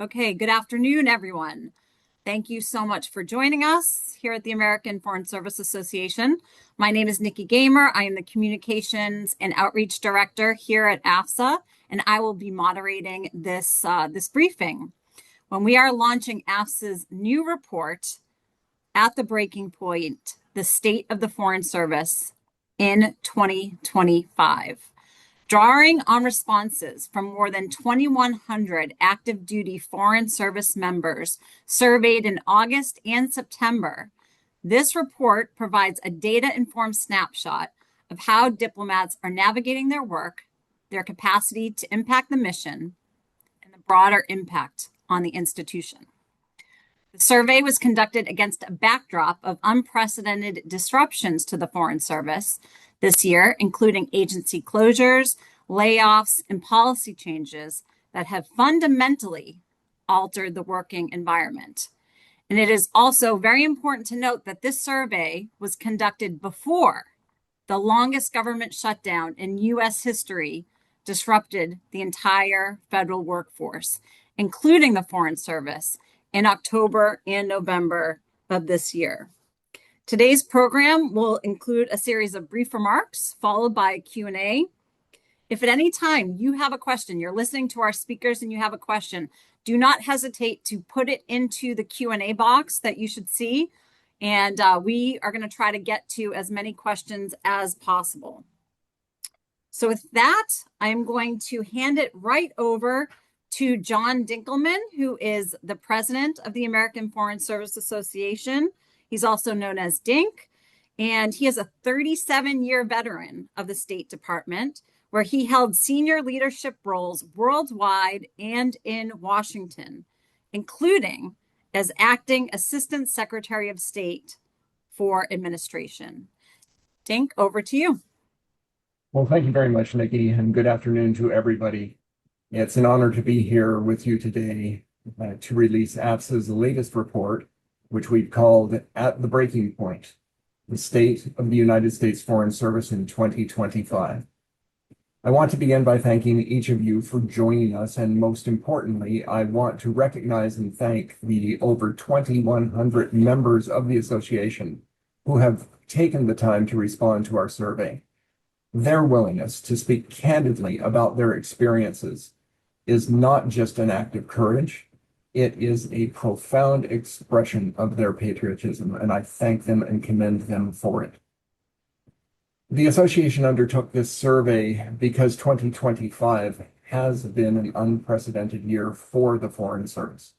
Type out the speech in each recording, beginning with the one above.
Okay, good afternoon, everyone. Thank you so much for joining us here at the American Foreign Service Association. My name is Nikki Gamer. I am the Communications and Outreach Director here at AFSA, and I will be moderating this briefing. When we are launching AFSA's new report, At the Breaking Point, the State of the Foreign Service in 2025. Drawing on responses from more than 2,100 active duty Foreign Service members surveyed in August and September, this report provides a data-informed snapshot of how diplomats are navigating their work, their capacity to impact the mission, and the broader impact on the institution. The survey was conducted against a backdrop of unprecedented disruptions to the Foreign Service this year, including agency closures, layoffs, and policy changes that have fundamentally altered the working environment. And it is also very important to note that this survey was conducted before the longest government shutdown in U.S. history disrupted the entire federal workforce, including the Foreign Service, in October and November of this year. Today's program will include a series of brief remarks followed by a Q&A. If at any time you have a question, you're listening to our speakers and you have a question, do not hesitate to put it into the Q&A box that you should see. And we are going to try to get to as many questions as possible. So with that, I'm going to hand it right over to John Dinkelman, who is the president of the American Foreign Service Association. He's also known as DINK, and he is a 37-year veteran of the State Department, where he held senior leadership roles worldwide and in Washington, including as acting Assistant Secretary of State for Administration. Dink, over to you. Well, thank you very much, Nikki, and good afternoon to everybody. It's an honor to be here with you today to release AFSA's latest report, which we've called At the Breaking Point, the State of the United States Foreign Service in 2025. I want to begin by thanking each of you for joining us, and most importantly, I want to recognize and thank the over 2,100 members of the association who have taken the time to respond to our survey. Their willingness to speak candidly about their experiences is not just an act of courage, it is a profound expression of their patriotism, and I thank them and commend them for it. The association undertook this survey because 2025 has been an unprecedented year for the Foreign Service.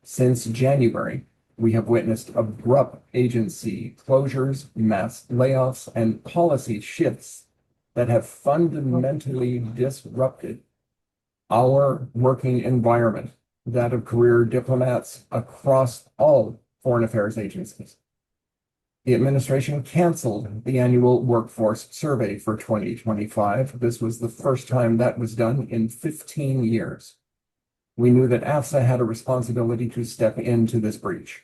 Since January, we have witnessed abrupt agency closures, mass layoffs, and policy shifts that have fundamentally disrupted our working environment, that of career diplomats across all foreign affairs agencies. The administration canceled the annual workforce survey for 2025. This was the first time that was done in 15 years. We knew that AFSA had a responsibility to step into this breach.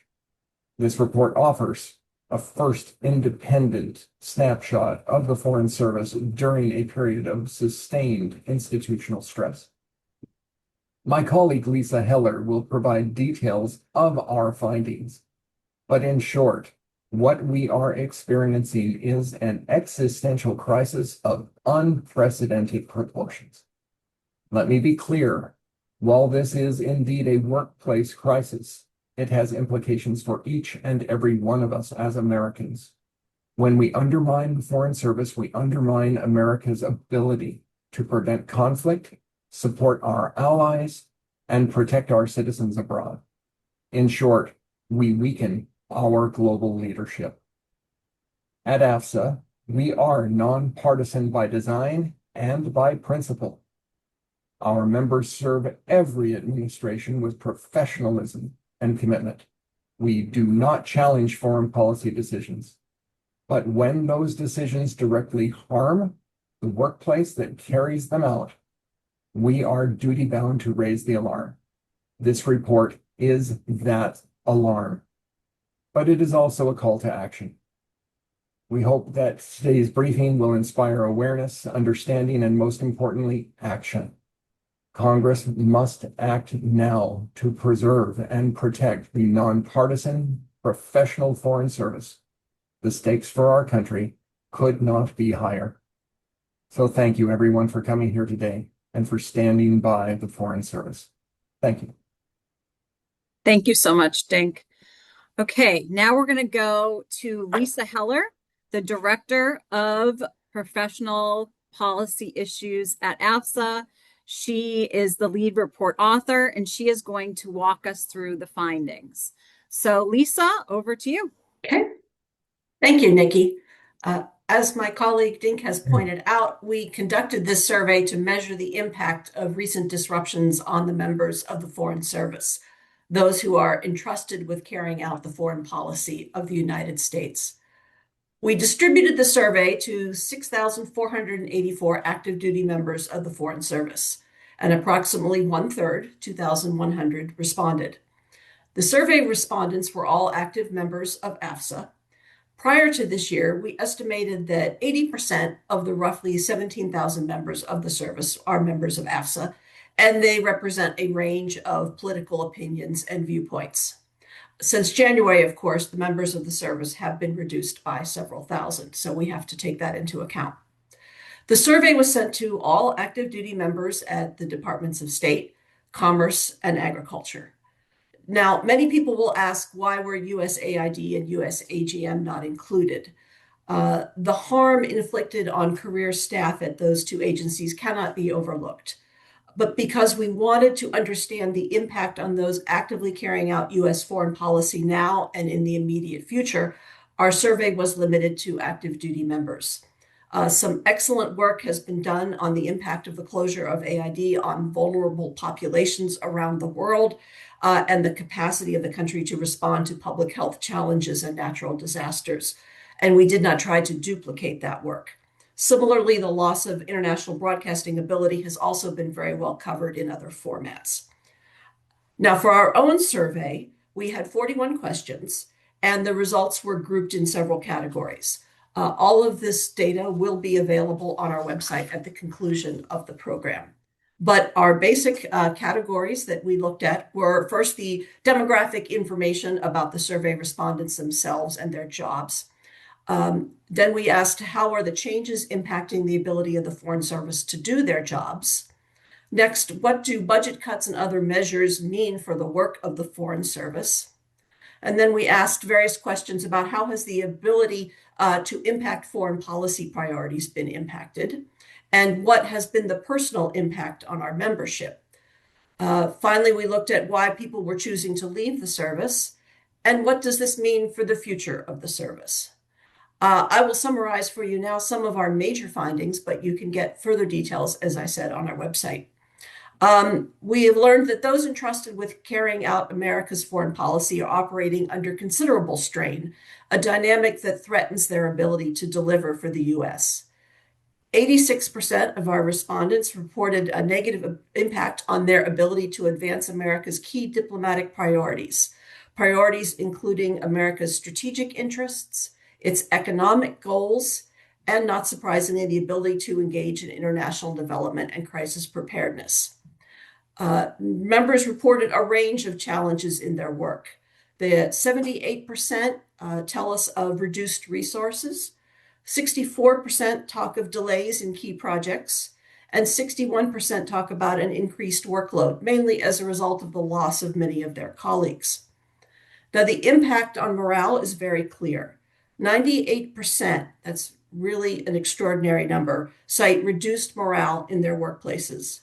This report offers a first independent snapshot of the Foreign Service during a period of sustained institutional stress. My colleague Lisa Heller will provide details of our findings, but in short, what we are experiencing is an existential crisis of unprecedented proportions. Let me be clear, while this is indeed a workplace crisis, it has implications for each and every one of us as Americans. When we undermine the Foreign Service, we undermine America's ability to prevent conflict, support our allies, and protect our citizens abroad. In short, we weaken our global leadership. At AFSA, we are nonpartisan by design and by principle. Our members serve every administration with professionalism and commitment. We do not challenge foreign policy decisions, but when those decisions directly harm the workplace that carries them out, we are duty-bound to raise the alarm. This report is that alarm, but it is also a call to action. We hope that today's briefing will inspire awareness, understanding, and most importantly, action. Congress must act now to preserve and protect the nonpartisan, professional Foreign Service. The stakes for our country could not be higher. So thank you, everyone, for coming here today and for standing by the Foreign Service. Thank you. Thank you so much, Dink. Okay, now we're going to go to Lisa Heller, the Director of Professional Policy Issues at AFSA. She is the lead report author, and she is going to walk us through the findings. So, Lisa, over to you. Okay. Thank you, Nikki. As my colleague Dink has pointed out, we conducted this survey to measure the impact of recent disruptions on the members of the Foreign Service, those who are entrusted with carrying out the foreign policy of the United States. We distributed the survey to 6,484 active duty members of the Foreign Service, and approximately 1/3, 2,100, responded. The survey respondents were all active members of AFSA. Prior to this year, we estimated that 80% of the roughly 17,000 members of the service are members of AFSA, and they represent a range of political opinions and viewpoints. Since January, of course, the members of the service have been reduced by several thousand, so we have to take that into account. The survey was sent to all active duty members at the Departments of State, Commerce, and Agriculture. Now, many people will ask, why were USAID and USAGM not included? The harm inflicted on career staff at those two agencies cannot be overlooked. But because we wanted to understand the impact on those actively carrying out U.S. foreign policy now and in the immediate future, our survey was limited to active duty members. Some excellent work has been done on the impact of the closure of AID on vulnerable populations around the world, and the capacity of the country to respond to public health challenges and natural disasters. And we did not try to duplicate that work. Similarly, the loss of international broadcasting ability has also been very well covered in other formats. Now, for our own survey, we had 41 questions, and the results were grouped in several categories. All of this data will be available on our website at the conclusion of the program. But our basic categories that we looked at were first the demographic information about the survey respondents themselves and their jobs. Then we asked, how are the changes impacting the ability of the Foreign Service to do their jobs? Next, what do budget cuts and other measures mean for the work of the Foreign Service? And then we asked various questions about how has the ability to impact foreign policy priorities been impacted, and what has been the personal impact on our membership. Finally, we looked at why people were choosing to leave the service, and what does this mean for the future of the service. I will summarize for you now some of our major findings, but you can get further details, as I said, on our website. We have learned that those entrusted with carrying out America's foreign policy are operating under considerable strain, a dynamic that threatens their ability to deliver for the U.S. 86% of our respondents reported a negative impact on their ability to advance America's key diplomatic priorities, priorities including America's strategic interests, its economic goals, and not surprisingly, the ability to engage in international development and crisis preparedness. Members reported a range of challenges in their work. The 78% tell us of reduced resources, 64% talk of delays in key projects, and 61% talk about an increased workload, mainly as a result of the loss of many of their colleagues. Now, the impact on morale is very clear. 98%, that's really an extraordinary number, cite reduced morale in their workplaces.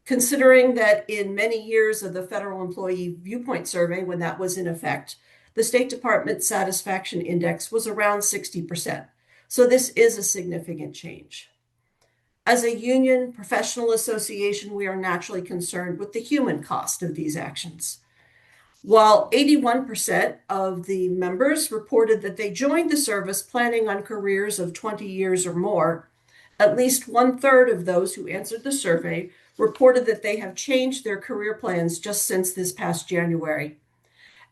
Considering that in many years of the Federal Employee Viewpoint Survey, when that was in effect, the State Department Satisfaction Index was around 60%. So this is a significant change. As a union professional association, we are naturally concerned with the human cost of these actions. While 81% of the members reported that they joined the service planning on careers of 20 years or more, at least 1/3 of those who answered the survey reported that they have changed their career plans just since this past January.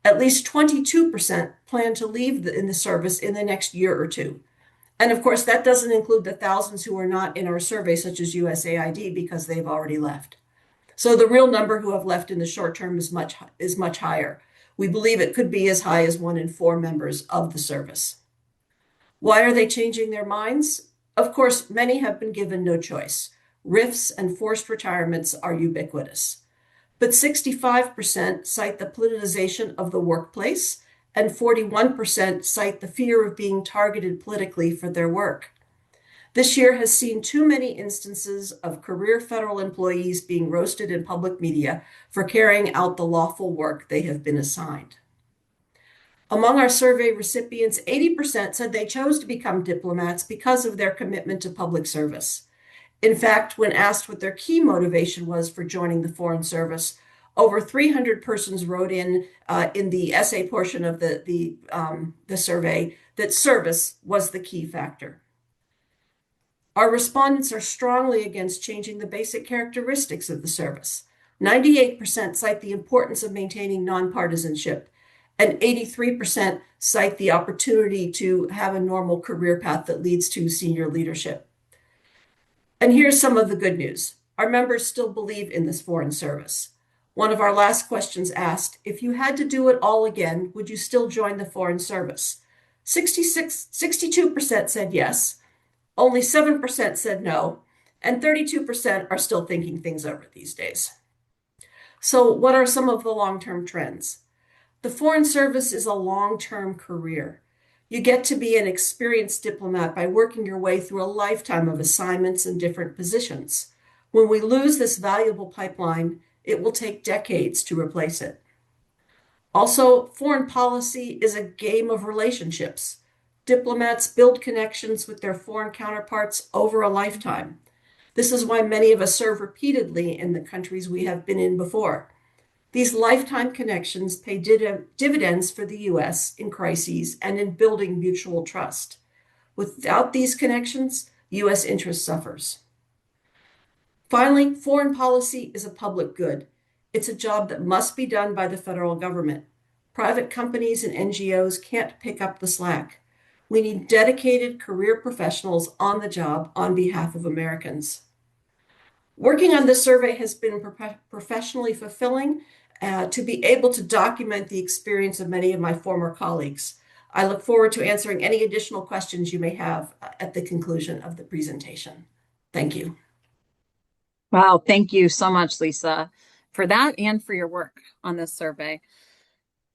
At least 22% plan to leave in the service in the next year or two. And of course, that doesn't include the thousands who are not in our survey, such as USAID, because they've already left. So the real number who have left in the short term is much higher. We believe it could be as high as 1 in 4 members of the service. Why are they changing their minds? Of course, many have been given no choice. RIFs and forced retirements are ubiquitous. But 65% cite the politicization of the workplace, and 41% cite the fear of being targeted politically for their work. This year has seen too many instances of career federal employees being roasted in public media for carrying out the lawful work they have been assigned. Among our survey recipients, 80% said they chose to become diplomats because of their commitment to public service. In fact, when asked what their key motivation was for joining the Foreign Service, over 300 persons wrote in the essay portion of the survey that service was the key factor. Our respondents are strongly against changing the basic characteristics of the service. 98% cite the importance of maintaining nonpartisanship, and 83% cite the opportunity to have a normal career path that leads to senior leadership. And here's some of the good news. Our members still believe in this Foreign Service. One of our last questions asked, if you had to do it all again, would you still join the Foreign Service? 62% said yes, only 7% said no, and 32% are still thinking things over these days. So what are some of the long-term trends? The Foreign Service is a long-term career. You get to be an experienced diplomat by working your way through a lifetime of assignments and different positions. When we lose this valuable pipeline, it will take decades to replace it. Also, foreign policy is a game of relationships. Diplomats build connections with their foreign counterparts over a lifetime. This is why many of us serve repeatedly in the countries we have been in before. These lifetime connections pay dividends for the U.S. in crises and in building mutual trust. Without these connections, U.S. interest suffers. Finally, foreign policy is a public good. It's a job that must be done by the federal government. Private companies and NGOs can't pick up the slack. We need dedicated career professionals on the job on behalf of Americans. Working on this survey has been professionally fulfilling to be able to document the experience of many of my former colleagues. I look forward to answering any additional questions you may have at the conclusion of the presentation. Thank you. Wow, thank you so much, Lisa, for that and for your work on this survey.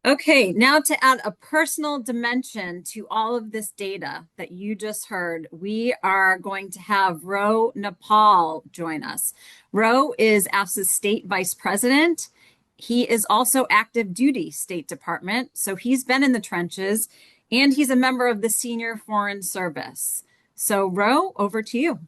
Okay, now to add a personal dimension to all of this data that you just heard, we are going to have Ro Nepal join us. Ro is AFSA's state vice president. He is also active duty State Department, so he's been in the trenches, and he's a member of the Senior Foreign Service. So Ro, over to you.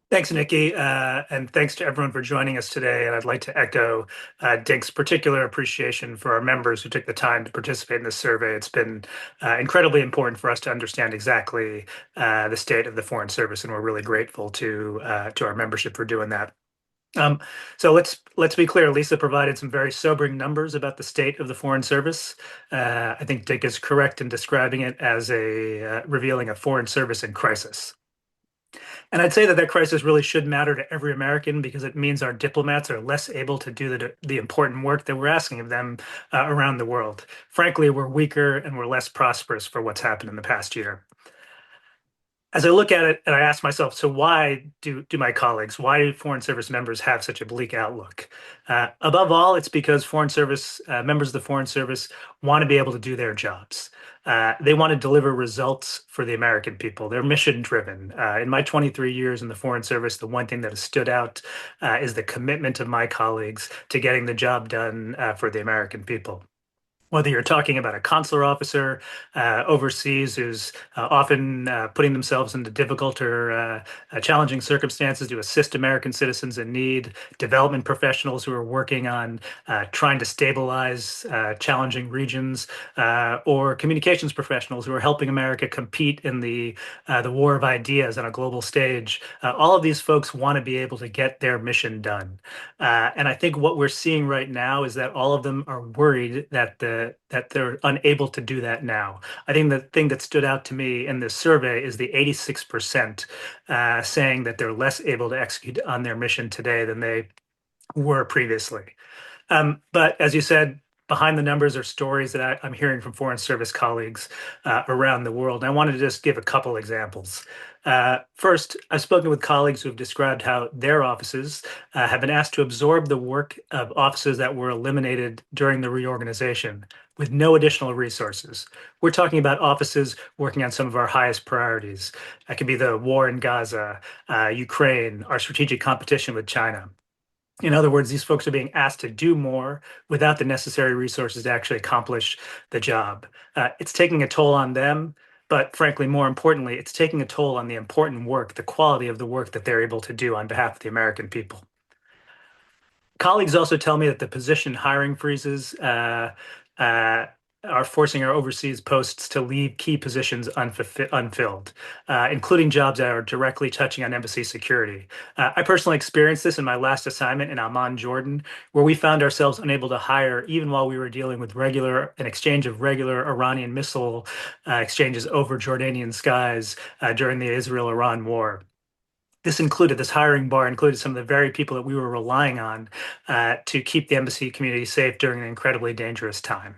Thanks, Nikki, and thanks to everyone for joining us today. And I'd like to echo Dink's particular appreciation for our members who took the time to participate in this survey. It's been incredibly important for us to understand exactly the state of the Foreign Service, and we're really grateful to our membership for doing that. So let's be clear. Lisa provided some very sobering numbers about the state of the Foreign Service. I think Dink is correct in describing it as revealing a Foreign Service in crisis. And I'd say that crisis really should matter to every American because it means our diplomats are less able to do the important work that we're asking of them around the world. Frankly, we're weaker and we're less prosperous for what's happened in the past year. As I look at it and I ask myself, so why do my colleagues, why do Foreign Service members have such a bleak outlook? Above all, it's because Foreign Service members of the Foreign Service want to be able to do their jobs. They want to deliver results for the American people. They're mission driven. In my 23 years in the Foreign Service, the one thing that has stood out is the commitment of my colleagues to getting the job done for the American people. Whether you're talking about a consular officer overseas who's often putting themselves into difficult or challenging circumstances to assist American citizens in need, development professionals who are working on trying to stabilize challenging regions, or communications professionals who are helping America compete in the war of ideas on a global stage. All of these folks want to be able to get their mission done. And I think what we're seeing right now is that all of them are worried that they're unable to do that now. I think the thing that stood out to me in this survey is the 86% saying that they're less able to execute on their mission today than they were previously. But as you said, behind the numbers are stories that I'm hearing from Foreign Service colleagues around the world. And I wanted to just give a couple examples. First, I've spoken with colleagues who have described how their offices have been asked to absorb the work of offices that were eliminated during the reorganization with no additional resources. We're talking about offices working on some of our highest priorities. That could be the war in Gaza, Ukraine, our strategic competition with China. In other words, these folks are being asked to do more without the necessary resources to actually accomplish the job. It's taking a toll on them, but frankly, more importantly, it's taking a toll on the important work, the quality of the work that they're able to do on behalf of the American people. Colleagues also tell me that the position hiring freezes uh, are forcing our overseas posts to leave key positions unfilled, including jobs that are directly touching on embassy security. I personally experienced this in my last assignment in Amman, Jordan, where we found ourselves unable to hire even while we were dealing with an exchange of regular Iranian missile exchanges over Jordanian skies during the Israel-Iran war. This hiring bar included some of the very people that we were relying on to keep the embassy community safe during an incredibly dangerous time.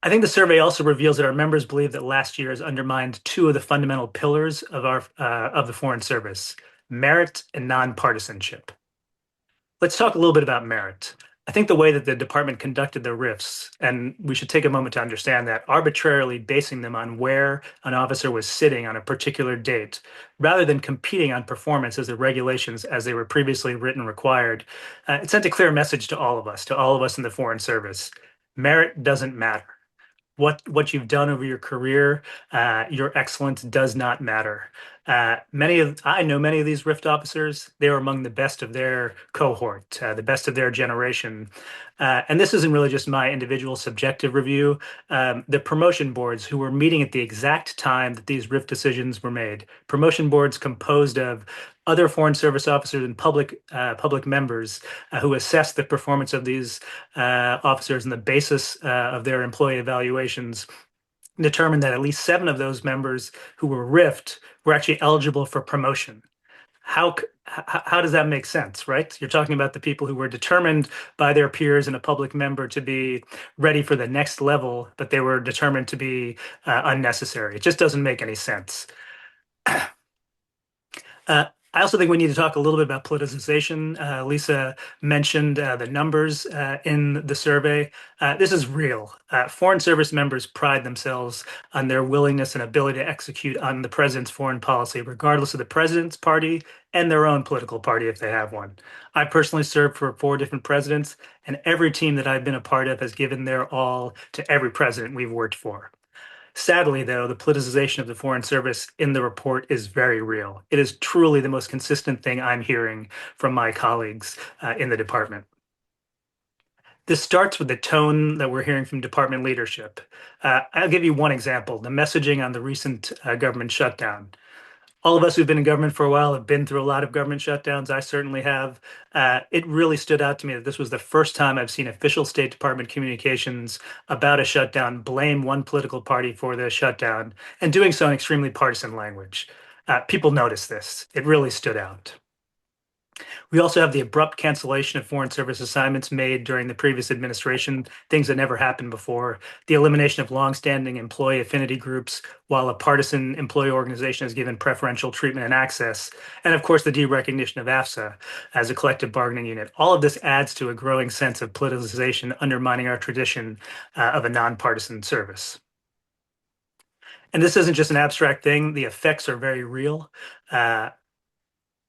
I think the survey also reveals that our members believe that last year has undermined two of the fundamental pillars of the Foreign Service: merit and nonpartisanship. Let's talk a little bit about merit. I think the way that the department conducted their RIFs, and we should take a moment to understand that, arbitrarily basing them on where an officer was sitting on a particular date, rather than competing on performance as the regulations, as they were previously written, required, it sent a clear message to all of us in the Foreign Service. Merit doesn't matter. What you've done over your career, your excellence does not matter. I know many of these RIFT officers. They were among the best of their cohort, the best of their generation. And this isn't really just my individual subjective review. The promotion boards who were meeting at the exact time that these RIFT decisions were made, promotion boards composed of other Foreign Service officers and public members who assessed the performance of these officers and the basis of their employee evaluations, determined that at least 7 of those members who were RIFT were actually eligible for promotion. How does that make sense, right? You're talking about the people who were determined by their peers and a public member to be ready for the next level, but they were determined to be unnecessary. It just doesn't make any sense. I also think we need to talk a little bit about politicization. Lisa mentioned the numbers in the survey. This is real. Foreign Service members pride themselves on their willingness and ability to execute on the president's foreign policy, regardless of the president's party and their own political party if they have one. I personally served for 4 different presidents, and every team that I've been a part of has given their all to every president we've worked for. Sadly, though, the politicization of the Foreign Service in the report is very real. It is truly the most consistent thing I'm hearing from my colleagues in the department. This starts with the tone that we're hearing from department leadership. I'll give you one example, the messaging on the recent government shutdown. All of us who've been in government for a while have been through a lot of government shutdowns. I certainly have. It really stood out to me that this was the first time I've seen official State Department communications about a shutdown blame one political party for the shutdown, and doing so in extremely partisan language. People noticed this. It really stood out. We also have the abrupt cancellation of Foreign Service assignments made during the previous administration, things that never happened before, the elimination of longstanding employee affinity groups, while a partisan employee organization is given preferential treatment and access, and of course the derecognition of AFSA as a collective bargaining unit. All of this adds to a growing sense of politicization, undermining our tradition of a nonpartisan service. And this isn't just an abstract thing. The effects are very real.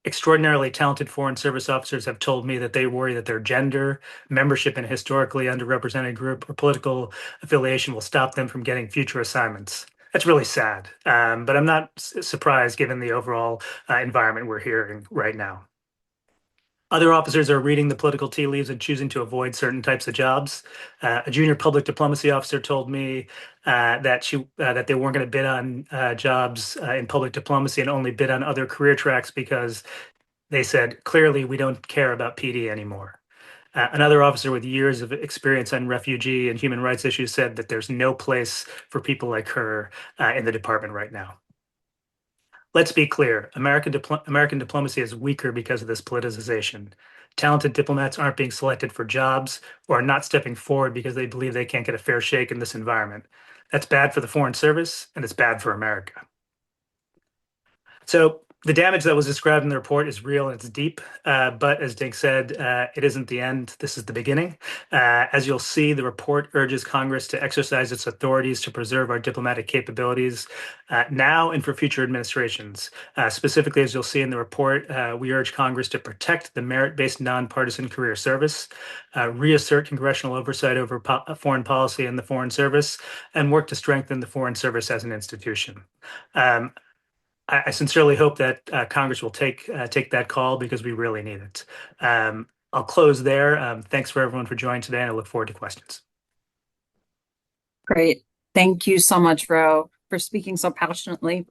Extraordinarily talented Foreign Service officers have told me that they worry that their gender, membership in a historically underrepresented group, or political affiliation will stop them from getting future assignments. That's really sad, but I'm not surprised given the overall environment we're hearing right now. Other officers are reading the political tea leaves and choosing to avoid certain types of jobs. A junior public diplomacy officer told me that they weren't going to bid on jobs in public diplomacy and only bid on other career tracks because they said, clearly, we don't care about PD anymore. Another officer with years of experience on refugee and human rights issues said that there's no place for people like her in the department right now. Let's be clear, American diplomacy is weaker because of this politicization. Talented diplomats aren't being selected for jobs or are not stepping forward because they believe they can't get a fair shake in this environment. That's bad for the Foreign Service, and it's bad for America. So the damage that was described in the report is real and it's deep, but as Dink said, it isn't the end. This is the beginning. As you'll see, the report urges Congress to exercise its authorities to preserve our diplomatic capabilities now and for future administrations. Specifically, as you'll see in the report, we urge Congress to protect the merit-based nonpartisan career service, reassert congressional oversight over foreign policy and the Foreign Service, and work to strengthen the Foreign Service as an institution. I sincerely hope that Congress will take that call because we really need it. I'll close there. Thanks for everyone for joining today, and I look forward to questions. Great. Thank you so much, Ro, for speaking so passionately.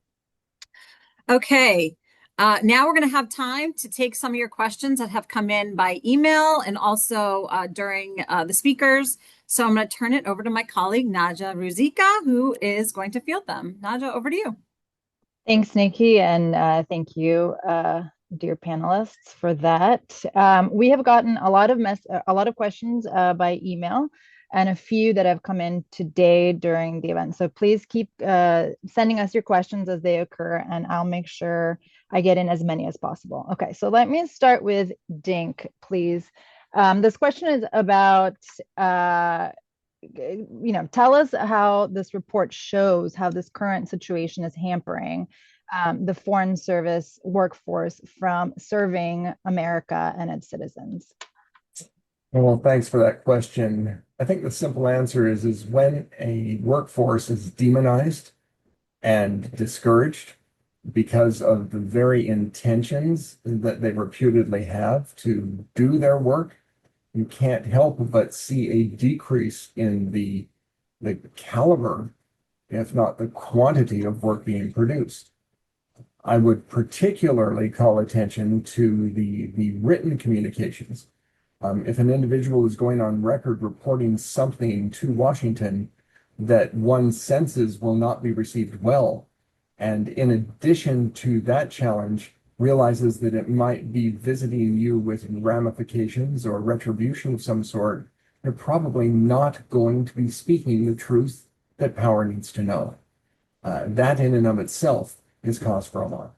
Okay. Now we're going to have time to take some of your questions that have come in by email and also during the speakers. So I'm going to turn it over to my colleague, Naja Ruzika, who is going to field them. Naja, over to you. Thanks, Nikki, and thank you, dear panelists, for that. We have gotten a lot of questions by email, and a few that have come in today during the event. So please keep sending us your questions as they occur, and I'll make sure I get in as many as possible. Okay, so let me start with Dink, please. This question is about tell us how this report shows how this current situation is hampering the Foreign Service workforce from serving America and its citizens. Well, thanks for that question. I think the simple answer is when a workforce is demonized and discouraged because of the very intentions that they reputedly have to do their work, you can't help but see a decrease in the caliber, if not the quantity of work being produced. I would particularly call attention to the written communications. If an individual is going on record reporting something to Washington that one senses will not be received well, and in addition to that challenge, realizes that it might be visiting you with ramifications or retribution of some sort, they're probably not going to be speaking the truth that power needs to know. That in and of itself is cause for alarm.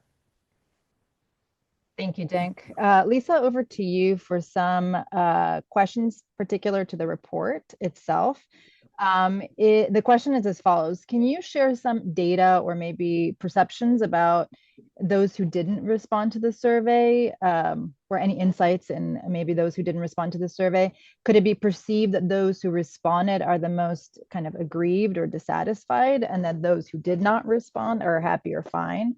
Thank you, Dink. Lisa, over to you for some questions particular to the report itself. The question is as follows. Can you share some data or maybe perceptions about those who didn't respond to the survey, or any insights in maybe those who didn't respond to the survey? Could it be perceived that those who responded are the most kind of aggrieved or dissatisfied, and that those who did not respond are happy or fine?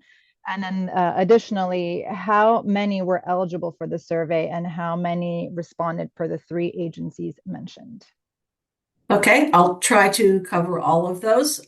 And then additionally, how many were eligible for the survey and how many responded per the 3 agencies mentioned? Okay, I'll try to cover all of those.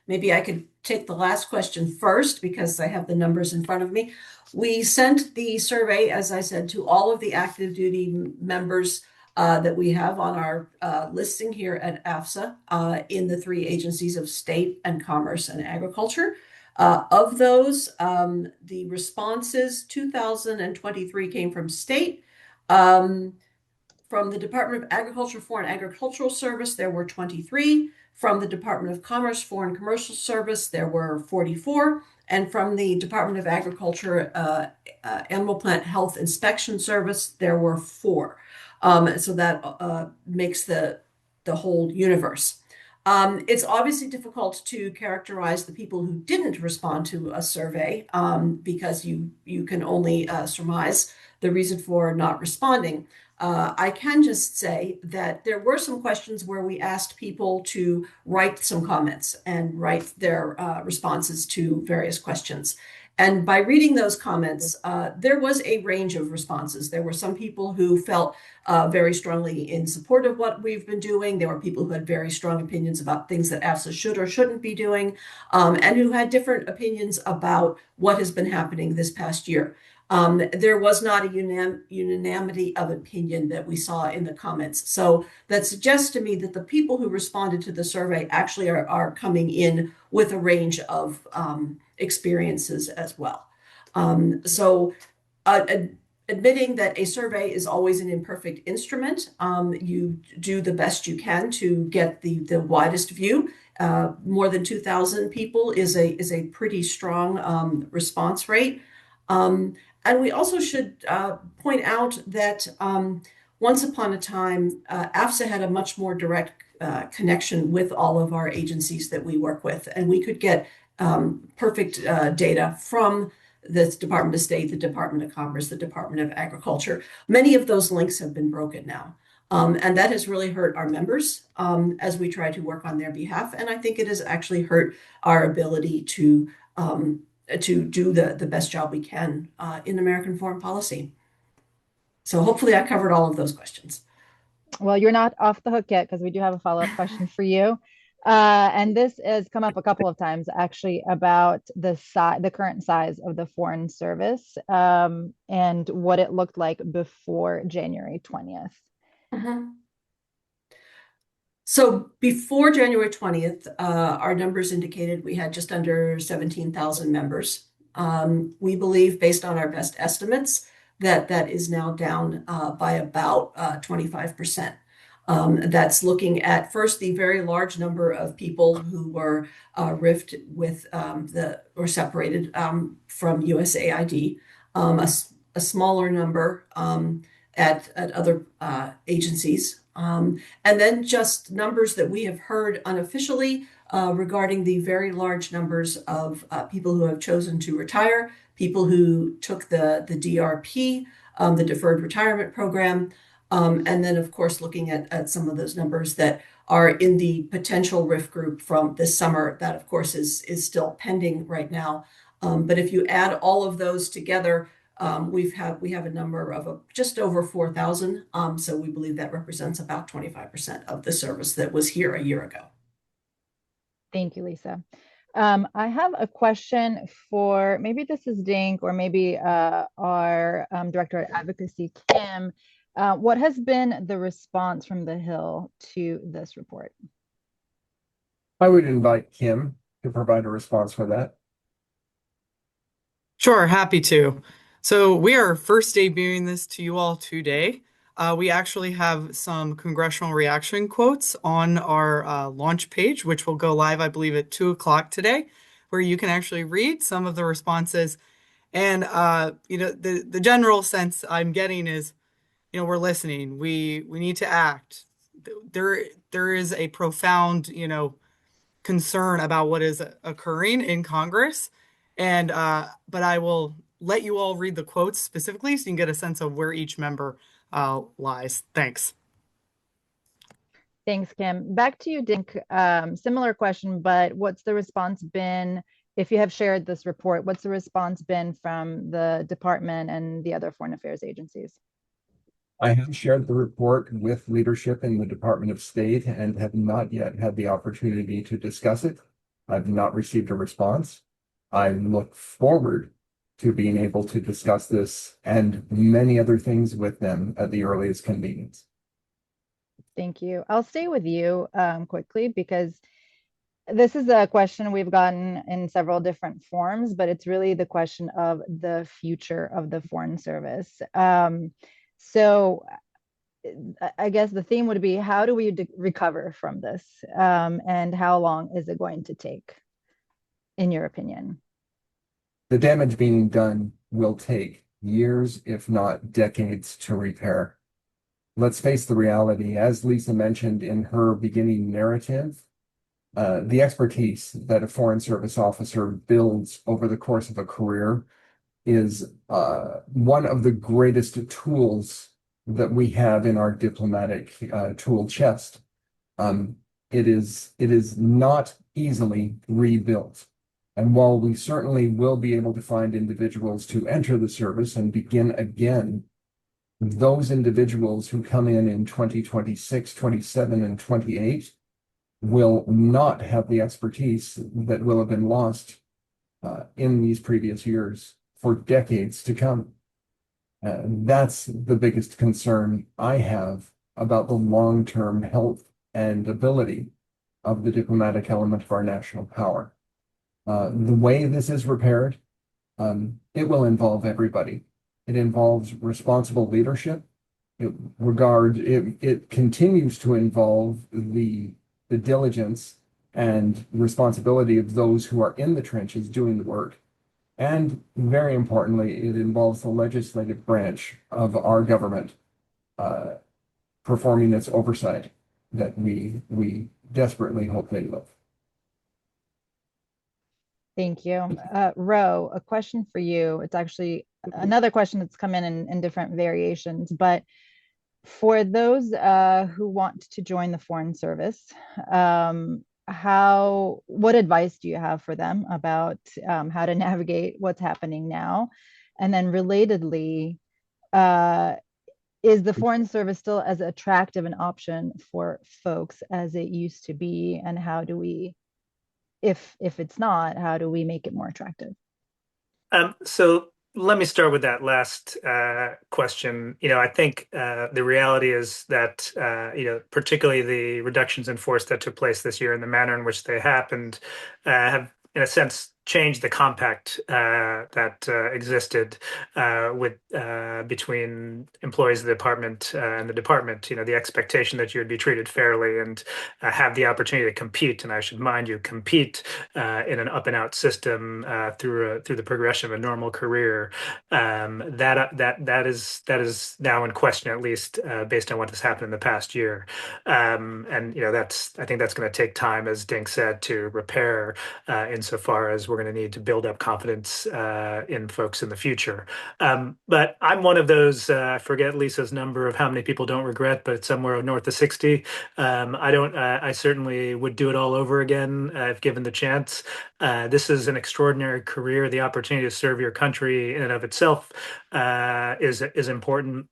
Maybe I could take the last question first because I have the numbers in front of me. We sent the survey, as I said, to all of the active duty members that we have on our listing here at AFSA in the 3 agencies of state and commerce and agriculture. Of those, the responses, 2,023 came from state. From the Department of Agriculture, Foreign Agricultural Service, there were 23. From the Department of Commerce, Foreign Commercial Service, there were 44. And from the Department of Agriculture, Animal Plant Health Inspection Service, there were 4. So that makes the whole universe. It's obviously difficult to characterize the people who didn't respond to a survey because you can only surmise the reason for not responding. I can just say that there were some questions where we asked people to write some comments and write their responses to various questions. And by reading those comments, there was a range of responses. There were some people who felt very strongly in support of what we've been doing. There were people who had very strong opinions about things that AFSA should or shouldn't be doing, and who had different opinions about what has been happening this past year. There was not a unanimity of opinion that we saw in the comments. So that suggests to me that the people who responded to the survey actually are coming in with a range of experiences as well. So admitting that a survey is always an imperfect instrument, you do the best you can to get the widest view. More than 2,000 people is a pretty strong response rate. And we also should point out that once upon a time, AFSA had a much more direct connection with all of our agencies that we work with, and we could get perfect data from the Department of State, the Department of Commerce, the Department of Agriculture. Many of those links have been broken now. And that has really hurt our members as we try to work on their behalf. And I think it has actually hurt our ability to do the best job we can in American foreign policy. So hopefully I covered all of those questions. Well, you're not off the hook yet because we do have a follow-up question for you. And this has come up a couple of times actually about the current size of the Foreign Service and what it looked like before January 20th. So before January 20th, our numbers indicated we had just under 17,000 members. We believe, based on our best estimates, that is now down by about 25%. That's looking at first the very large number of people who were riffed with or separated from USAID, a smaller number at other agencies. And then just numbers that we have heard unofficially regarding the very large numbers of people who have chosen to retire, people who took the DRP, the Deferred Retirement Program, and then, of course, looking at some of those numbers that are in the potential RIF group from this summer. That, of course, is still pending right now. But if you add all of those together, we have a number of just over 4,000. So we believe that represents about 25% of the service that was here a year ago. Thank you, Lisa. I have a question for, maybe this is Dink or maybe our Director of Advocacy, Kim. What has been the response from the Hill to this report? I would invite Kim to provide a response for that. Sure, happy to. So we are first debuting this to you all today. We actually have some congressional reaction quotes on our launch page, which will go live, I believe, at 2 o'clock today, where you can actually read some of the responses. And the general sense I'm getting is, we're listening. We need to act. There is a profound, concern about what is occurring in Congress. And but I will let you all read the quotes specifically so you can get a sense of where each member lies. Thanks. Thanks, Kim. Back to you, Dink. Similar question, but what's the response been, if you have shared this report, what's the response been from the department and the other foreign affairs agencies? I have shared the report with leadership in the Department of State and have not yet had the opportunity to discuss it. I've not received a response. I look forward to being able to discuss this and many other things with them at the earliest convenience. Thank you. I'll stay with you quickly because this is a question we've gotten in several different forms, but it's really the question of the future of the Foreign Service. So I guess the theme would be, how do we recover from this? And how long is it going to take, in your opinion? The damage being done will take years, if not decades, to repair. Let's face the reality, as Lisa mentioned in her beginning narrative, the expertise that a Foreign Service officer builds over the course of a career is one of the greatest tools that we have in our diplomatic tool chest. It is not easily rebuilt. And while we certainly will be able to find individuals to enter the service and begin again, those individuals who come in 2026, 27, and 28 will not have the expertise that will have been lost in these previous years for decades to come. That's the biggest concern I have about the long-term health and ability of the diplomatic element of our national power. The way this is repaired, it will involve everybody. It involves responsible leadership. It continues to involve the diligence and responsibility of those who are in the trenches doing the work. And very importantly, it involves the legislative branch of our government performing its oversight that we desperately hope they will. Thank you. Ro, a question for you. It's actually another question that's come in different variations, but for those who want to join the Foreign Service, what advice do you have for them about how to navigate what's happening now? And then relatedly, is the Foreign Service still as attractive an option for folks as it used to be? And how do we, if it's not, how do we make it more attractive? So let me start with that last question. I think the reality is that particularly the reductions in force that took place this year and the manner in which they happened have, in a sense, changed the compact that existed with between employees of the department and the department. The expectation that you would be treated fairly and have the opportunity to compete. And I should mind you, compete in an up and out system through the progression of a normal career. That is now in question, at least based on what has happened in the past year. And I think that's going to take time, as Dink said, to repair insofar as we're going to need to build up confidence in folks in the future. But I'm one of those, I forget Lisa's number of how many people don't regret, but it's somewhere north of 60. I certainly would do it all over again if given the chance. This is an extraordinary career. The opportunity to serve your country in and of itself is important.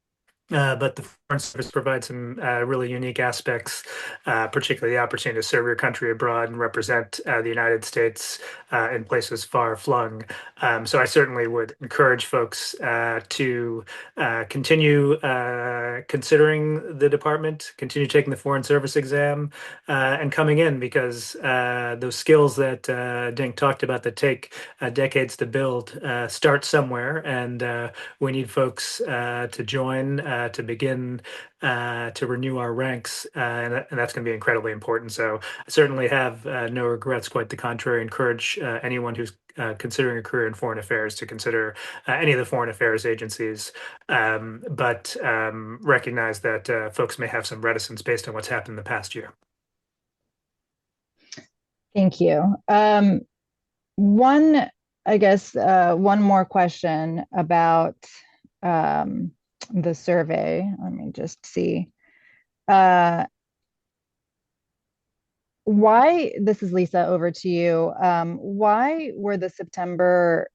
But the Foreign Service provides some really unique aspects, particularly the opportunity to serve your country abroad and represent the United States in places far flung. So I certainly would encourage folks to continue considering the department, continue taking the Foreign Service exam, and coming in, because those skills that Dink talked about that take decades to build start somewhere, and we need folks to join. To begin to renew our ranks, and that's going to be incredibly important. So I certainly have no regrets, quite the contrary. Encourage anyone who's considering a career in foreign affairs to consider any of the foreign affairs agencies, but recognize that folks may have some reticence based on what's happened in the past year. Thank you. One more question about the survey. Let me just see. This is Lisa, over to you. Why were the September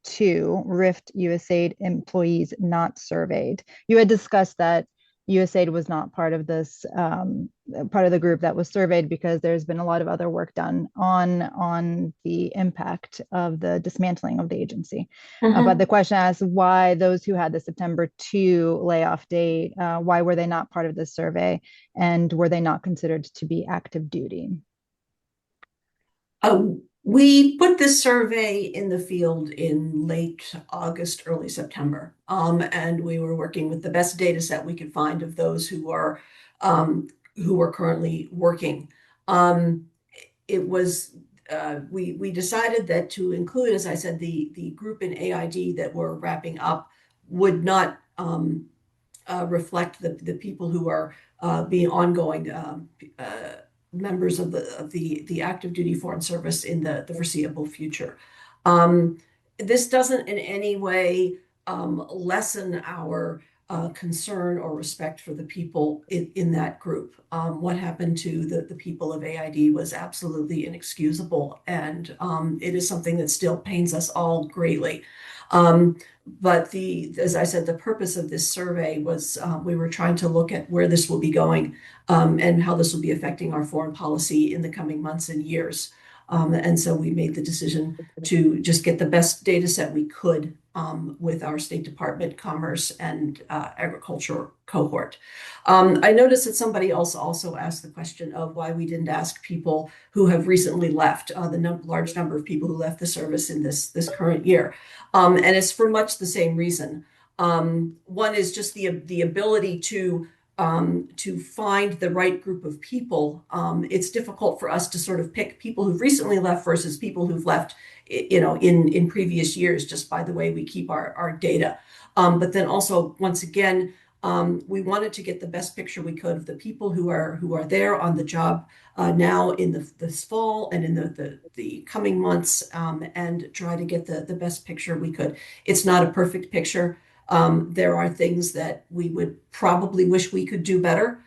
2 RIFT USAID employees not surveyed? You had discussed that USAID was not part of this, part of the group that was surveyed, because there's been a lot of other work done on the impact of the dismantling of the agency. But the question asks why those who had the September 2 layoff date, why were they not part of this survey, and were they not considered to be active duty? We put this survey in the field in late August, early September, and we were working with the best data set we could find of those who are currently working. We decided that to include, as I said, the group in AID that we're wrapping up would not reflect the people who are being ongoing members of the active duty Foreign Service in the foreseeable future. This doesn't in any way lessen our concern or respect for the people in that group. What happened to the people of AID was absolutely inexcusable, and it is something that still pains us all greatly. But as I said, the purpose of this survey was we were trying to look at where this will be going and how this will be affecting our foreign policy in the coming months and years. And so we made the decision to just get the best data set we could with our State Department Commerce and Agriculture cohort. I noticed that somebody else also asked the question of why we didn't ask people who have recently left, the large number of people who left the service in this current year. And it's for much the same reason. One is just the ability to find the right group of people. It's difficult for us to sort of pick people who've recently left versus people who've left, in previous years, just by the way we keep our data. But then also, once again, we wanted to get the best picture we could of the people who are there on the job now in this fall and in the coming months, and try to get the best picture we could. It's not a perfect picture. There are things that we would probably wish we could do better.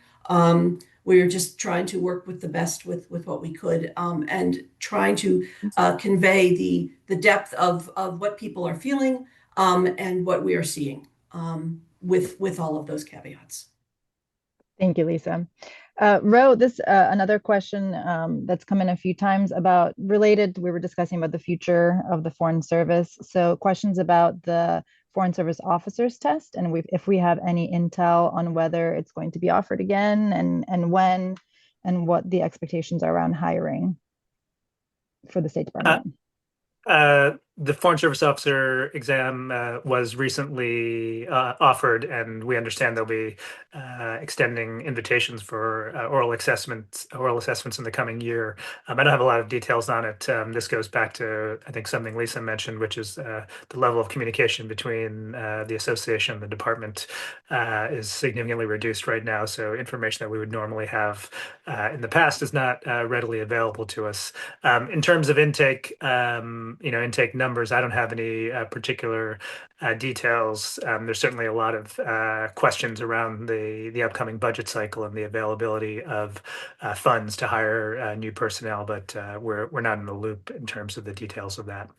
We're just trying to work with the best with what we could, and trying to convey the depth of what people are feeling, and what we are seeing, with all of those caveats. Thank you, Lisa. Ro, this another question that's come in a few times about related. We were discussing about the future of the Foreign Service. So questions about the Foreign Service Officers Test, and if we have any intel on whether it's going to be offered again, and when, and what the expectations are around hiring for the State Department. The Foreign Service Officer exam was recently offered, and we understand they'll be extending invitations for oral assessments in the coming year. I don't have a lot of details on it. This goes back to, I think, something Lisa mentioned, which is the level of communication between the association and the department is significantly reduced right now. So information that we would normally have in the past is not readily available to us. In terms of intake, intake numbers, I don't have any particular details. There's certainly a lot of questions around the upcoming budget cycle and the availability of funds to hire new personnel, but we're not in the loop in terms of the details of that.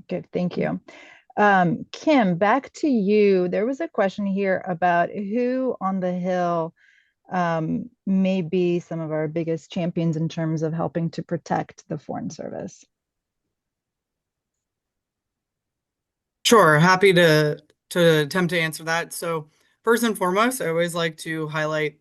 Good, thank you. Kim, back to you. There was a question here about who on the Hill may be some of our biggest champions in terms of helping to protect the Foreign Service. Sure, happy to attempt to answer that. So first and foremost, I always like to highlight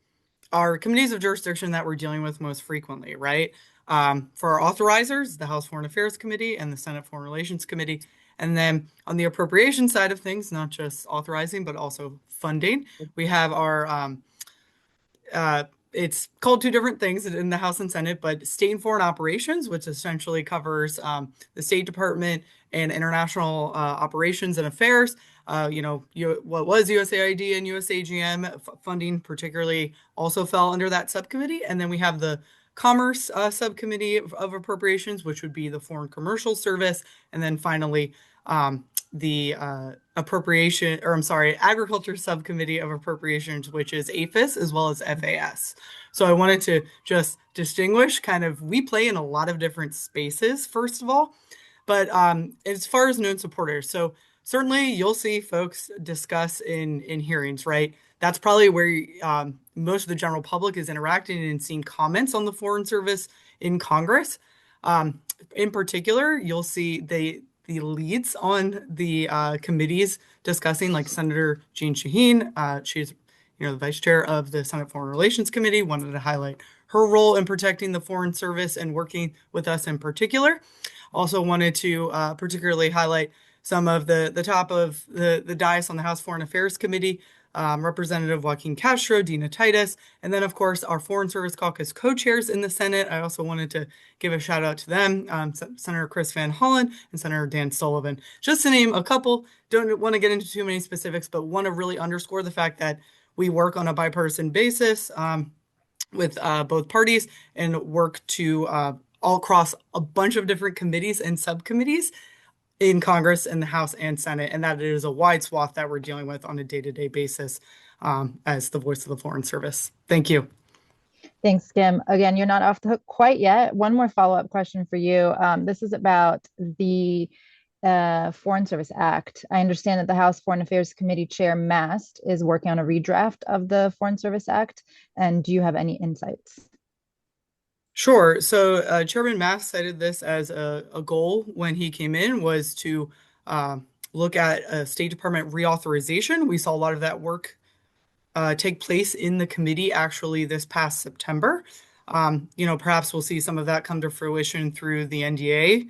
our committees of jurisdiction that we're dealing with most frequently, right? For our authorizers, the House Foreign Affairs Committee and the Senate Foreign Relations Committee. And then on the appropriation side of things, not just authorizing, but also funding, we have our it's called two different things in the House and Senate, but State and Foreign Operations, which essentially covers the State Department and international operations and affairs. What was USAID and USAGM funding particularly also fell under that subcommittee. And then we have the Commerce Subcommittee of Appropriations, which would be the Foreign Commercial Service. And then finally, the Agriculture Subcommittee of Appropriations, which is AFIS as well as FAS. So I wanted to just distinguish we play in a lot of different spaces, first of all, but as far as known supporters, so certainly you'll see folks discuss in hearings, right? That's probably where most of the general public is interacting and seeing comments on the Foreign Service in Congress. In particular, you'll see the leads on the committees discussing, like Senator Jeanne Shaheen. She's the vice chair of the Senate Foreign Relations Committee, wanted to highlight her role in protecting the Foreign Service and working with us in particular. Also wanted to particularly highlight some of the top of the dais on the House Foreign Affairs Committee, Representative Joaquin Castro, Dina Titus, and then, of course, our Foreign Service Caucus co-chairs in the Senate. I also wanted to give a shout out to them, Senator Chris Van Hollen and Senator Dan Sullivan. Just to name a couple, don't want to get into too many specifics, but want to really underscore the fact that we work on a bipartisan basis with both parties and work to all across a bunch of different committees and subcommittees in Congress and the House and Senate, and that it is a wide swath that we're dealing with on a day-to-day basis as the voice of the Foreign Service. Thank you. Thanks, Kim. Again, you're not off the hook quite yet. One more follow-up question for you. This is about the Foreign Service Act. I understand that the House Foreign Affairs Committee Chair Mast is working on a redraft of the Foreign Service Act. And do you have any insights? Sure. So Chairman Mast cited this as a goal when he came in, was to look at State Department reauthorization. We saw a lot of that work take place in the committee actually this past September. Perhaps we'll see some of that come to fruition through the NDA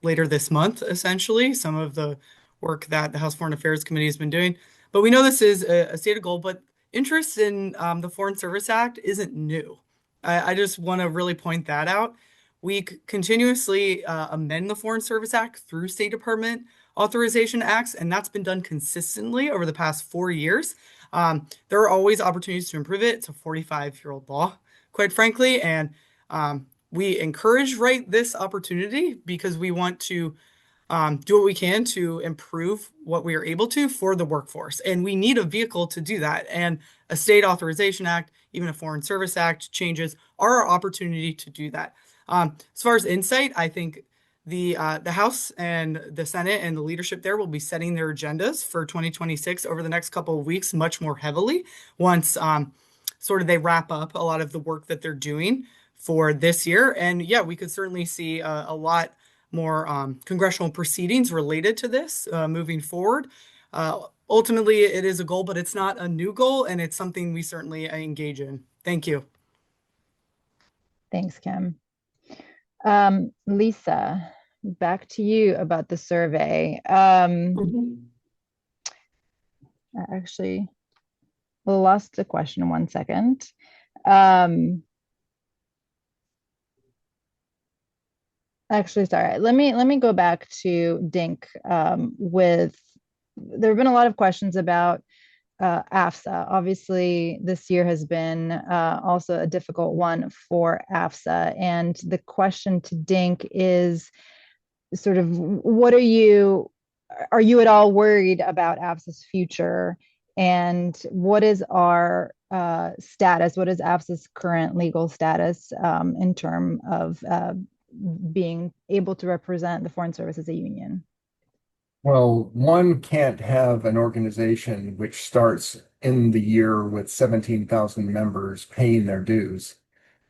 later this month, essentially, some of the work that the House Foreign Affairs Committee has been doing. But we know this is a stated goal, but interest in the Foreign Service Act isn't new. I just want to really point that out. We continuously amend the Foreign Service Act through State Department authorization acts, and that's been done consistently over the past 4 years. There are always opportunities to improve it. It's a 45-year-old law, quite frankly, and we encourage this opportunity because we want to do what we can to improve what we are able to for the workforce. And we need a vehicle to do that. And a state authorization act, even a Foreign Service Act changes are our opportunity to do that. As far as insight, I think the House and the Senate and the leadership there will be setting their agendas for 2026 over the next couple of weeks much more heavily once sort of they wrap up a lot of the work that they're doing for this year. And yeah, we could certainly see a lot more congressional proceedings related to this moving forward. Ultimately, it is a goal, but it's not a new goal, and it's something we certainly engage in. Thank you. Thanks, Kim. Lisa, back to you about the survey. I actually lost the question 1 second. Actually, sorry. Let me go back to Dink there have been a lot of questions about AFSA. Obviously, this year has been also a difficult one for AFSA. And the question to Dink is sort of, are you at all worried about AFSA's future? And what is our status? What is AFSA's current legal status in terms of being able to represent the Foreign Service as a union? Well, one can't have an organization which starts in the year with 17,000 members paying their dues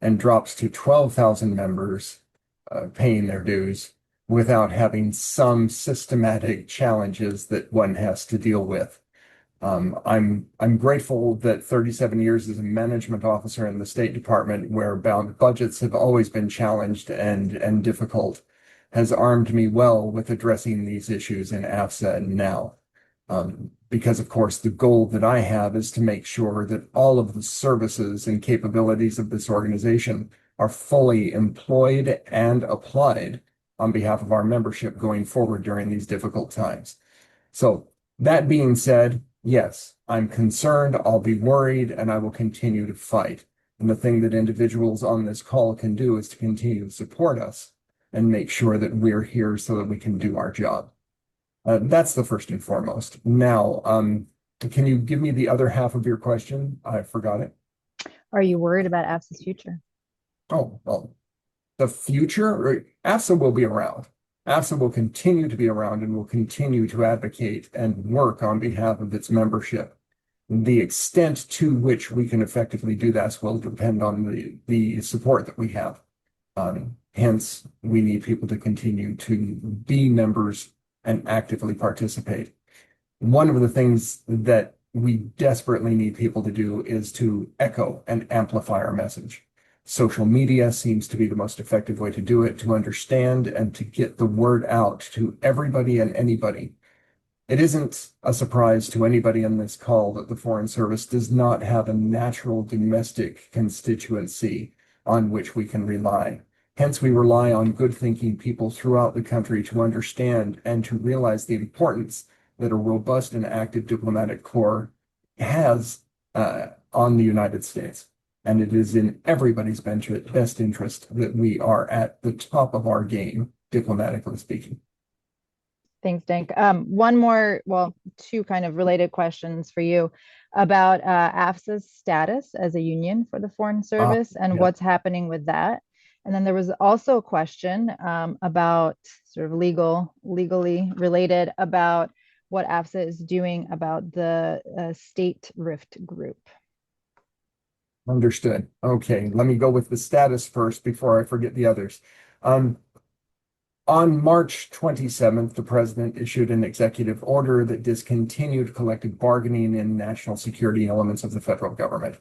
and drops to 12,000 members paying their dues without having some systematic challenges that one has to deal with. I'm grateful that 37 years as a management officer in the State Department, where budgets have always been challenged and difficult, has armed me well with addressing these issues in AFSA and now. Because, of course, the goal that I have is to make sure that all of the services and capabilities of this organization are fully employed and applied on behalf of our membership going forward during these difficult times. So that being said, yes, I'm concerned, I'll be worried, and I will continue to fight. And the thing that individuals on this call can do is to continue to support us and make sure that we're here so that we can do our job. That's the first and foremost. Now, can you give me the other half of your question? I forgot it. Are you worried about AFSA's future? Oh, well, the future, AFSA will be around. AFSA will continue to be around and will continue to advocate and work on behalf of its membership. The extent to which we can effectively do that will depend on the support that we have. Hence, we need people to continue to be members and actively participate. One of the things that we desperately need people to do is to echo and amplify our message. Social media seems to be the most effective way to do it, to understand and to get the word out to everybody and anybody. It isn't a surprise to anybody on this call that the Foreign Service does not have a natural domestic constituency on which we can rely. Hence, we rely on good-thinking people throughout the country to understand and to realize the importance that a robust and active diplomatic corps has on the United States. And it is in everybody's best interest that we are at the top of our game, diplomatically speaking. Thanks, Dink. One more, well, two kind of related questions for you about AFSA's status as a union for the Foreign Service and what's happening with that. And then there was also a question about sort of legally related about what AFSA is doing about the state rift group. Understood. Okay, let me go with the status first before I forget the others. On March 27th, the president issued an executive order that discontinued collective bargaining in national security elements of the federal government.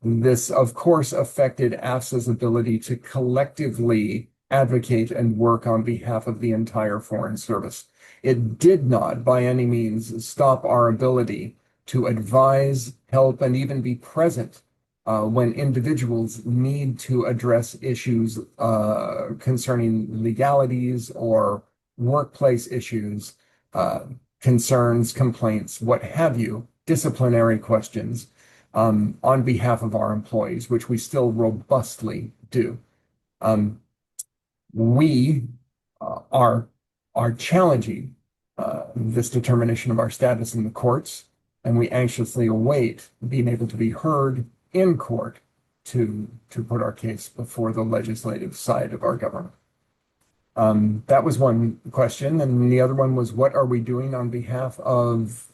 This, of course, affected AFSA's ability to collectively advocate and work on behalf of the entire Foreign Service. It did not, by any means, stop our ability to advise, help, and even be present when individuals need to address issues concerning legalities or workplace issues, concerns, complaints, what have you, disciplinary questions on behalf of our employees, which we still robustly do. We are challenging this determination of our status in the courts, and we anxiously await being able to be heard in court to put our case before the legislative side of our government. That was one question, and the other one was, what are we doing on behalf of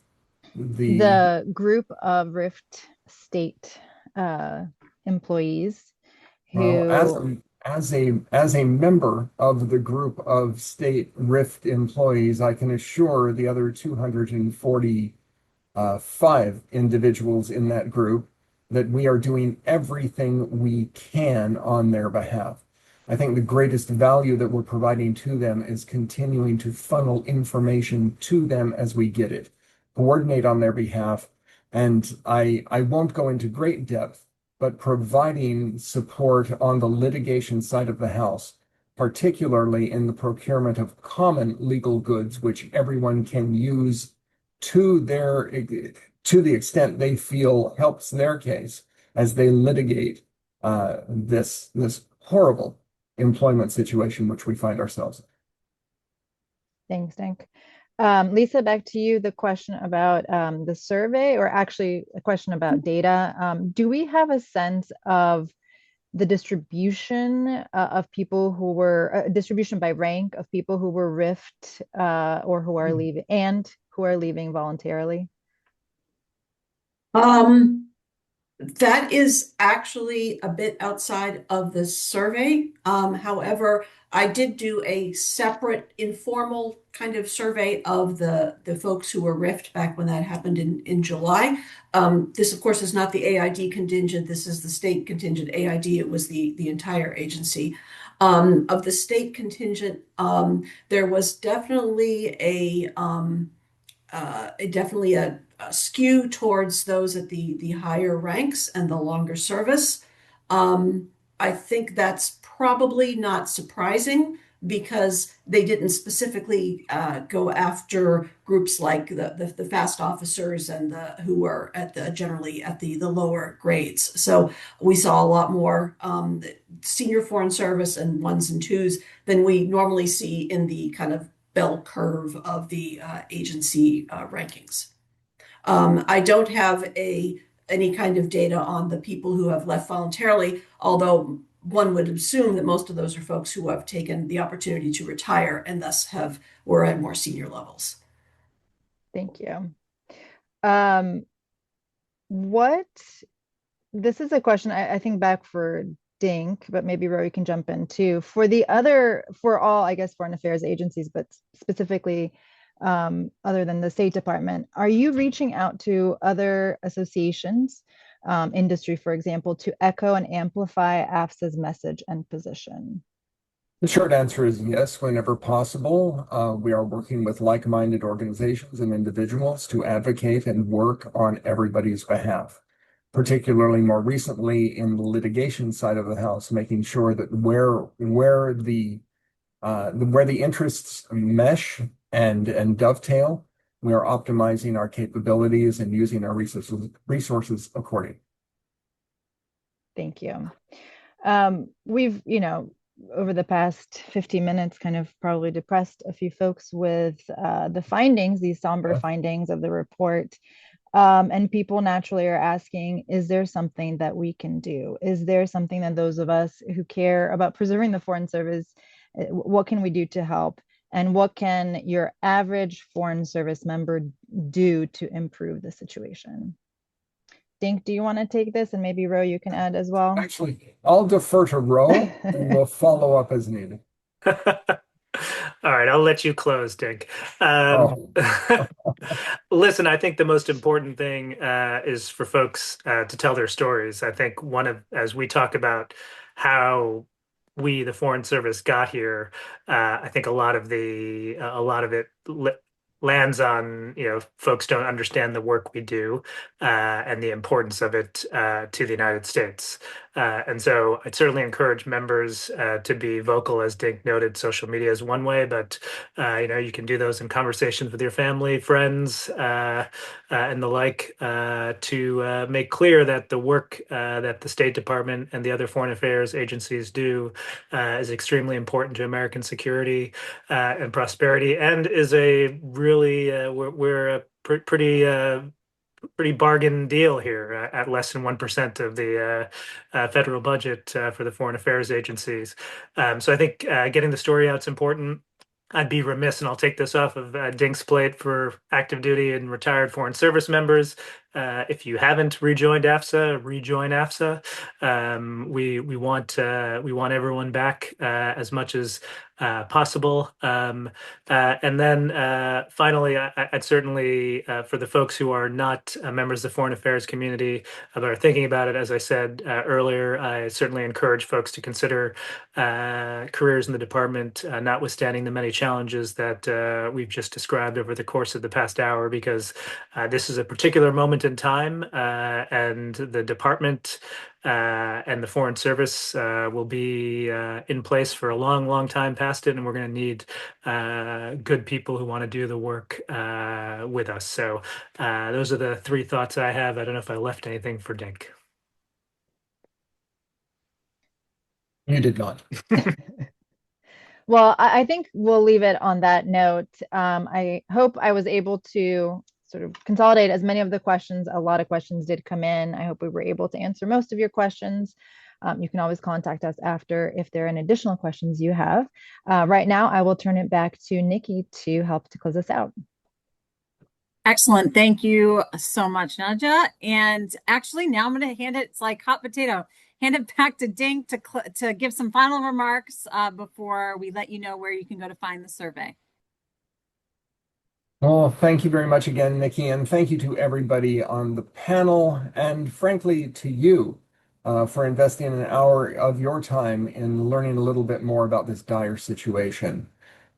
the group of Rift State employees who Well, as a member of the group of state RIFT employees, I can assure the other 245 individuals in that group that we are doing everything we can on their behalf. I think the greatest value that we're providing to them is continuing to funnel information to them as we get it, coordinate on their behalf, and I won't go into great depth, but providing support on the litigation side of the house, particularly in the procurement of common legal goods, which everyone can use to the extent they feel helps their case as they litigate this horrible employment situation which we find ourselves in. Thanks, Dink. Lisa, back to you. The question about the survey, or actually a question about data. Do we have a sense of the distribution of people who were distribution by rank of people who were RIFT or who are leaving and who are leaving voluntarily? That is actually a bit outside of the survey. However, I did do a separate informal kind of survey of the folks who were RIFT back when that happened in July. This, of course, is not the AID contingent. This is the state contingent. AID, it was the entire agency. Of the state contingent, there was definitely a skew towards those at the higher ranks and the longer service. I think that's probably not surprising because they didn't specifically go after groups like the fast officers and who were generally at the lower grades. So we saw a lot more senior foreign service and ones and twos than we normally see in the kind of bell curve of the agency rankings. I don't have any kind of data on the people who have left voluntarily, although one would assume that most of those are folks who have taken the opportunity to retire and thus were at more senior levels. Thank you. This is a question I think back for Dink, but maybe Rory can jump in too. For all, I guess, foreign affairs agencies, but specifically other than the State Department, are you reaching out to other associations, industry, for example, to echo and amplify AFSA's message and position? The short answer is yes, whenever possible. We are working with like-minded organizations and individuals to advocate and work on everybody's behalf, particularly more recently in the litigation side of the house, making sure that where the interests mesh and dovetail, we are optimizing our capabilities and using our resources accordingly. Thank you. We've, over the past 15 minutes, kind of probably depressed a few folks with the findings, these somber findings of the report. And people naturally are asking, is there something that we can do? Is there something that those of us who care about preserving the Foreign Service, what can we do to help? And what can your average Foreign Service member do to improve the situation? Dink, do you want to take this? And maybe Ro, you can add as well. Actually, I'll defer to Ro and we'll follow up as needed. All right, I'll let you close, Dink. Um, Oh, Listen, I think the most important thing is for folks to tell their stories. I think as we talk about how we, the Foreign Service, got here, I think a lot of it lands on, folks don't understand the work we do and the importance of it to the United States. And so I'd certainly encourage members to be vocal, as Dink noted. Social media is one way, but you can do those in conversations with your family, friends, and the like, to make clear that the work that the State Department and the other foreign affairs agencies do is extremely important to American security and prosperity, and is a really we're a pretty bargain deal here at less than 1% of the federal budget for the foreign affairs agencies. So I think getting the story out is important. I'd be remiss, and I'll take this off of Dink's plate for active duty and retired foreign service members. If you haven't rejoined AFSA, rejoin AFSA. We want everyone back as much as possible. And then finally, I'd certainly, for the folks who are not members of the foreign affairs community but are thinking about it, as I said earlier, I certainly encourage folks to consider careers in the department, notwithstanding the many challenges that we've just described over the course of the past hour, because this is a particular moment in time, and the department and the Foreign Service will be in place for a long, long time past it, and we're going to need good people who want to do the work with us. So those are the three thoughts I have. I don't know if I left anything for Dink. you did not. Well, I think we'll leave it on that note. I hope I was able to sort of consolidate as many of the questions. A lot of questions did come in. I hope we were able to answer most of your questions. You can always contact us after if there are any additional questions you have. Right now, I will turn it back to Nikki to help to close us out. Excellent. Thank you so much, Naja. And actually, now I'm going to hand it, it's like hot potato, hand it back to Dink to give some final remarks before we let you know where you can go to find the survey. Well, thank you very much again, Nikki, and thank you to everybody on the panel, and frankly to you for investing an hour of your time in learning a little bit more about this dire situation.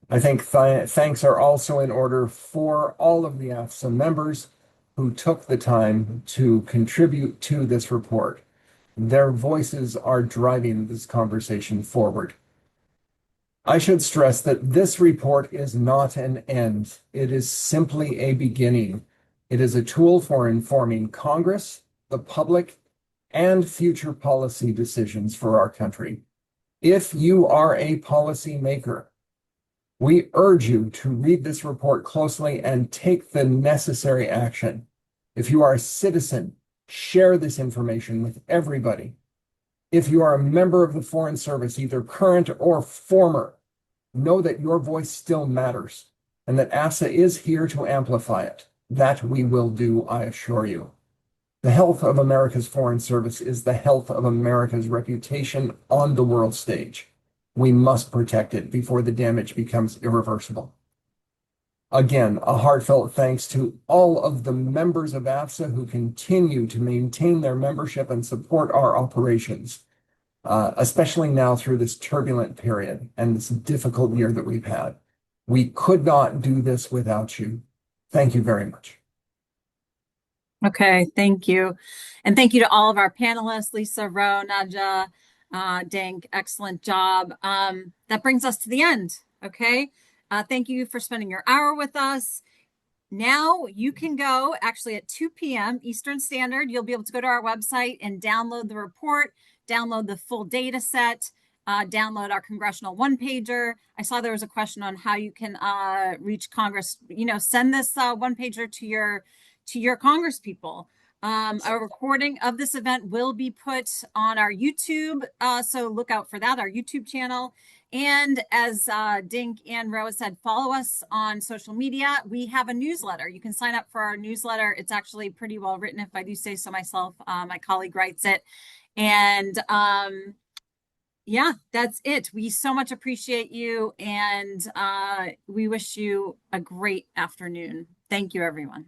I think thanks are also in order for all of the AFSA members who took the time to contribute to this report. Their voices are driving this conversation forward. I should stress that this report is not an end. It is simply a beginning. It is a tool for informing Congress, the public, and future policy decisions for our country. If you are a policymaker, we urge you to read this report closely and take the necessary action. If you are a citizen, share this information with everybody. If you are a member of the Foreign Service, either current or former, know that your voice still matters and that AFSA is here to amplify it. That we will do, I assure you. The health of America's Foreign Service is the health of America's reputation on the world stage. We must protect it before the damage becomes irreversible. Again, a heartfelt thanks to all of the members of AFSA who continue to maintain their membership and support our operations, especially now through this turbulent period and this difficult year that we've had. We could not do this without you. Thank you very much. Okay, thank you. And thank you to all of our panelists, Lisa, Ro, Naja, Dink, excellent job. That brings us to the end, okay? Thank you for spending your hour with us. Now you can go actually at 2 p.m. Eastern Standard. You'll be able to go to our website and download the report, download the full data set, download our congressional one-pager. I saw there was a question on how you can reach Congress. Send this one-pager to your Congress people. A recording of this event will be put on our YouTube, so look out for that, our YouTube channel. And as Dink and Roa said, follow us on social media. We have a newsletter. You can sign up for our newsletter. It's actually pretty well written, if I do say so myself. My colleague writes it. And yeah, that's it. We so much appreciate you, and we wish you a great afternoon. Thank you, everyone.